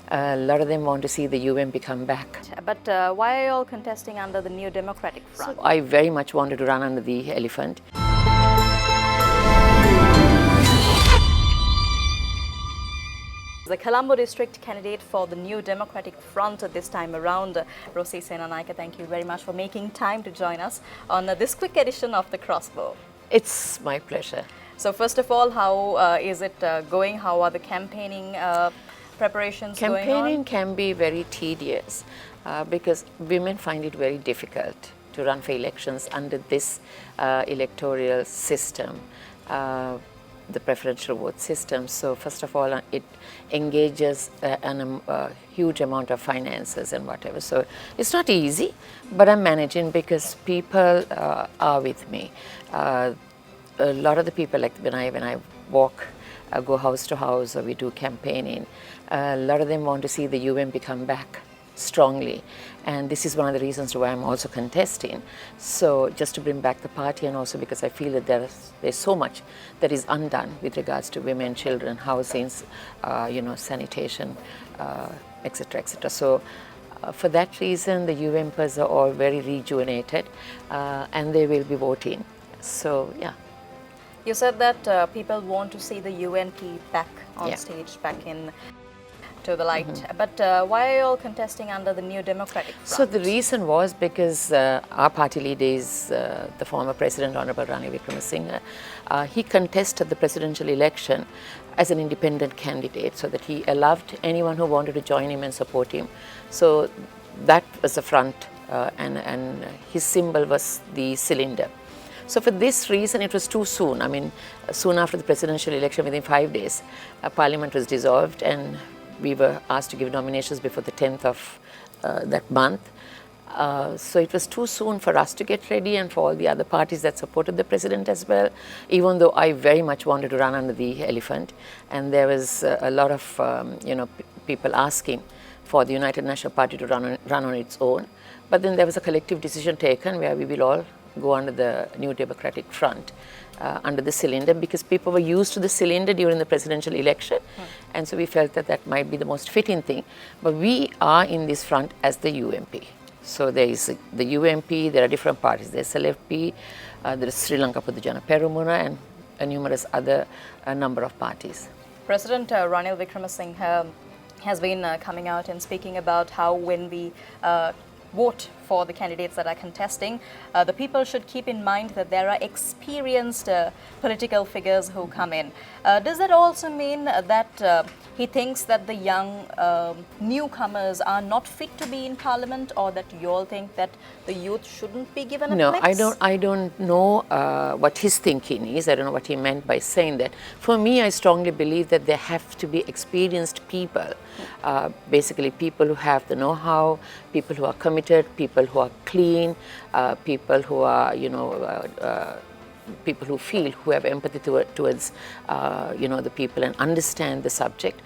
A lot of them want to see the UNP come back. But why are you all contesting under the New Democratic Front? So I very much wanted to run under the elephant. The Colombo district candidate for the New Democratic Front this time around, Rosy, thank you very much for making time to join us on this quick edition of the CrossBow. It's my pleasure. So first of all, how is it going? How are the campaigning preparations going on? Campaigning can be very tedious because women find it very difficult to run for elections under this electoral system, the preferential vote system. So first of all, it engages a huge amount of finances and whatever. So it's not easy, but I'm managing because people are with me. A lot of the people, like when I walk, go house to house, or we do campaigning, a lot of them want to see the UNP come back strongly, and this is one of the reasons why I'm also contesting. So just to bring back the party, and also because I feel that there's so much that is undone with regards to women, children, housings, sanitation, etc., etc. So for that reason, the UNPers are all very rejuvenated, and they will be voting. So yeah. You said that people want to see the UNP back on stage, back in to the light. But why are you all contesting under the New Democratic Front? So the reason was because our party leader is the former President, Honorable Ranil Wickremesinghe. He contested the presidential election as an independent candidate, so that he allowed anyone who wanted to join him and support him. So that was the front, and his symbol was the cylinder. So for this reason, it was too soon. I mean, soon after the presidential election, within 5 days, Parliament was dissolved, and we were asked to give nominations before the 10th of that month. So it was too soon for us to get ready, and for all the other parties that supported the president as well, even though I very much wanted to run under the elephant. And there was a lot of people asking for the United National Party to run on its own. But then there was a collective decision taken where we will all go under the New Democratic Front, under the cylinder, because people were used to the cylinder during the presidential election, and so we felt that that might be the most fitting thing. But we are in this front as the UNP. So there is the UNP, there are different parties. There's LFP, there is Sri Lanka Podujana Peramuna, and a numerous other number of parties. President Ranil Wickremesinghe has been coming out and speaking about how when we vote for the candidates that are contesting, the people should keep in mind that there are experienced political figures who come in. Does that also mean that he thinks that the young newcomers are not fit to be in Parliament, or that you all think that the youth shouldn't be given a place? No, I don't know what his thinking is. I don't know what he meant by saying that. For me, I strongly believe that there have to be experienced people, basically people who have the know-how, people who are committed, people who are clean, people who are, people who feel, who have empathy towards, the people and understand the subject.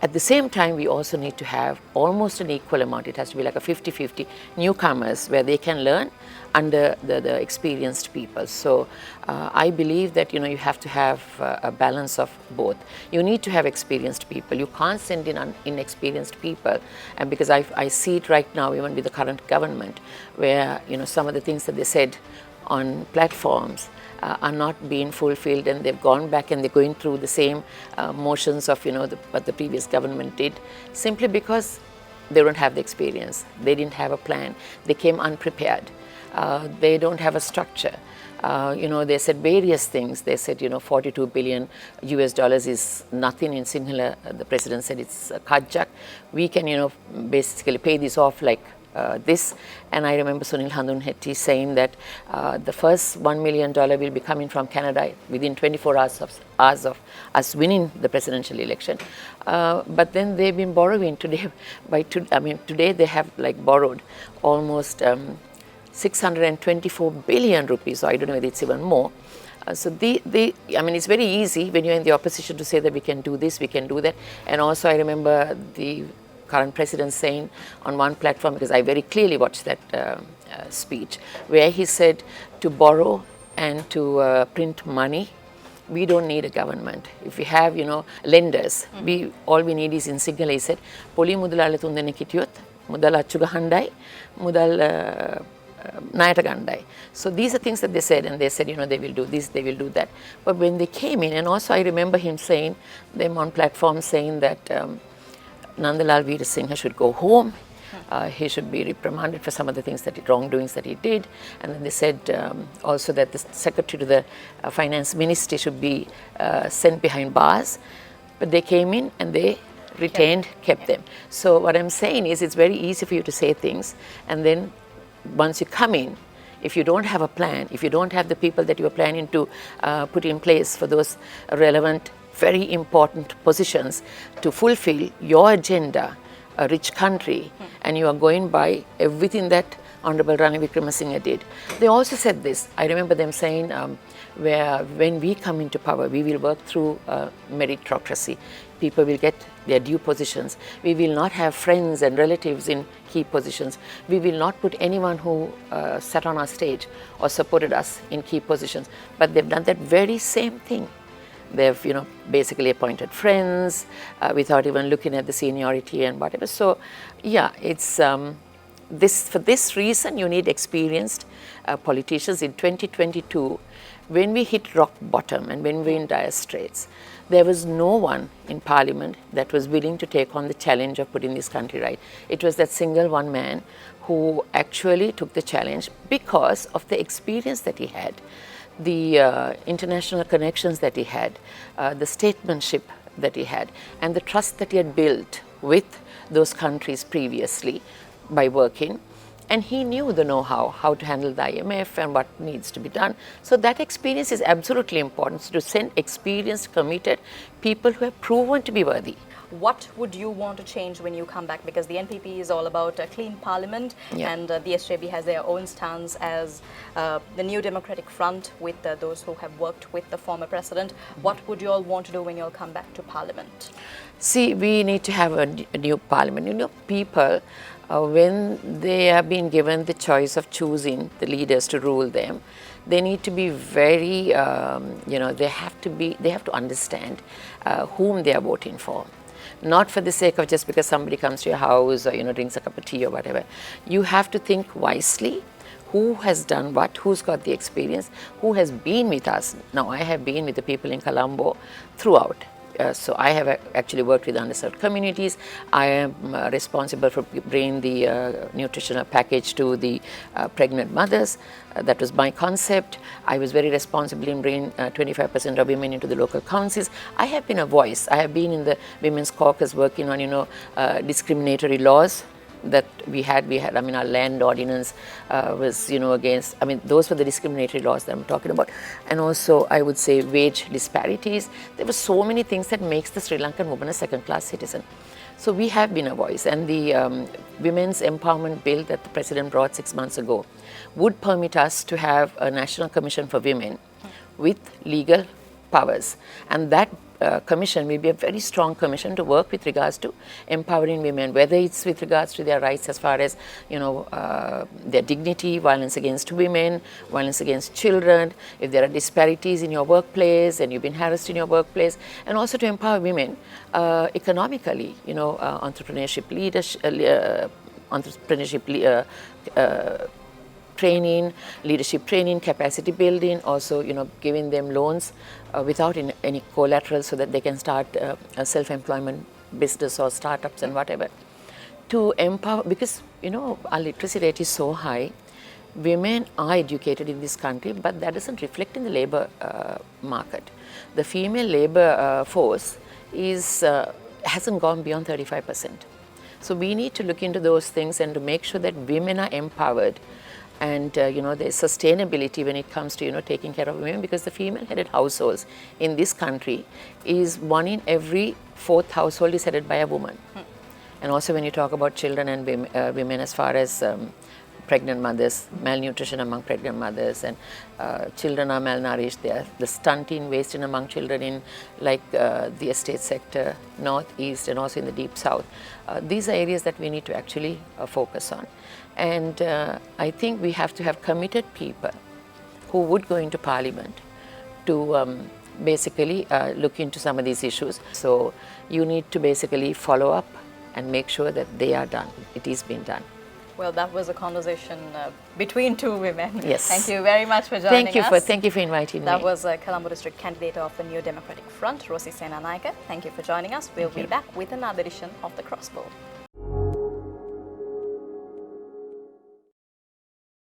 At the same time, we also need to have almost an equal amount. It has to be like a 50-50 newcomers where they can learn under the experienced people. So I believe that, you have to have a balance of both. You need to have experienced people. You can't send in inexperienced people. And because I see it right now, even with the current government, where, some of the things that they said on platforms are not being fulfilled, and they've gone back and they're going through the same motions of what the previous government did, simply because they don't have the experience. They didn't have a plan. They came unprepared. They don't have a structure. They said various things. They said, $42 billion is nothing. In Sinhala, the president said it's a kajak. We can, basically pay this off like this. And I remember Sunil Handunhetty saying that the first $1 million will be coming from Canada within 24 hours of us winning the presidential election. But then they've been borrowing today. Today they have borrowed almost 624 billion rupees. So I don't know whether it's even more. So it's very easy when you're in the opposition to say that we can do this, we can do that. And also I remember the current president saying on one platform, because I very clearly watched that speech, where he said to borrow and to print money we don't need a government. If we have, lenders, all we need is in Sinhala, he said, poli mudalala tundenek hitiyot, mudal achchu gahandai, mudal ණයට ගණ්ඩයි. So these are things that they said, and they said, they will do this, they will do that. But when they came in, and also I remember him saying, them on platforms saying that Nandalal Veerasinghe should go home. He should be reprimanded for some of the things wrongdoings that he did. And then they said also that the secretary to the finance ministry should be sent behind bars. But they came in and they kept them. So what I'm saying is it's very easy for you to say things, and then once you come in, if you don't have a plan, if you don't have the people that you are planning to put in place for those relevant, very important positions to fulfill your agenda, a rich country, and you are going by everything that Honorable Ranil Wickremesinghe did. They also said this, I remember them saying, when we come into power, we will work through meritocracy. People will get their due positions. We will not have friends and relatives in key positions. We will not put anyone who sat on our stage or supported us in key positions. But they've done that very same thing. They've, basically appointed friends without even looking at the seniority and whatever. So, yeah, it's for this reason you need experienced politicians. In 2022, when we hit rock bottom and when we were in dire straits, there was no one in Parliament that was willing to take on the challenge of putting this country right. It was that single one man who actually took the challenge because of the experience that he had, the international connections that he had, the statesmanship that he had, and the trust that he had built with those countries previously by working. And he knew the know-how, how to handle the IMF and what needs to be done. So that experience is absolutely important. So to send experienced, committed people who have proven to be worthy. What would you want to change when you come back? Because the NPP is all about a clean parliament, and the SJB has their own stance as the New Democratic Front with those who have worked with the former president. What would you all want to do when you all come back to parliament? See, we need to have a new parliament. People, when they are being given the choice of choosing the leaders to rule them, they need to be very, they have to understand whom they are voting for. Not for the sake of just because somebody comes to your house or, drinks a cup of tea or whatever. You have to think wisely. Who has done what? Who's got the experience? Who has been with us? Now, I have been with the people in Colombo throughout. So I have actually worked with underserved communities. I am responsible for bringing the nutritional package to the pregnant mothers. That was my concept. I was very responsible in bringing 25% of women into the local councils. I have been a voice. I have been in the Women's Caucus working on, discriminatory laws that we had, our land ordinance was, against, those were the discriminatory laws that I'm talking about. And also, I would say wage disparities. There were so many things that makes the Sri Lankan woman a second-class citizen. So we have been a voice, and the Women's Empowerment Bill that the President brought 6 months ago would permit us to have a National Commission for Women with legal powers. And that commission will be a very strong commission to work with regards to empowering women, whether it's with regards to their rights as far as, their dignity, violence against women, violence against children, if there are disparities in your workplace and you've been harassed in your workplace, and also to empower women economically, entrepreneurship training, leadership training, capacity building, also, giving them loans without any collateral so that they can start a self-employment business or startups and whatever. To empower, because, our literacy rate is so high, women are educated in this country, but that doesn't reflect in the labor market. The female labor force hasn't gone beyond 35%. So we need to look into those things and to make sure that women are empowered. And there's sustainability when it comes to taking care of women, because the female-headed households in this country is 1 in every 4th household is headed by a woman. And also when you talk about children and women as far as pregnant mothers, malnutrition among pregnant mothers, and children are malnourished. There, the stunting, wasting among children in the estate sector, northeast, and also in the deep south. These are areas that we need to actually focus on. And I think we have to have committed people who would go into parliament to basically look into some of these issues. So you need to basically follow up and make sure that they are done. It is being done. Well, that was a conversation between two women. Yes. Thank you very much for joining us. Thank you for inviting me. That was Colombo District candidate of the New Democratic Front, Rosy. Thank you for joining us. We'll be back with another edition of the CrossBow.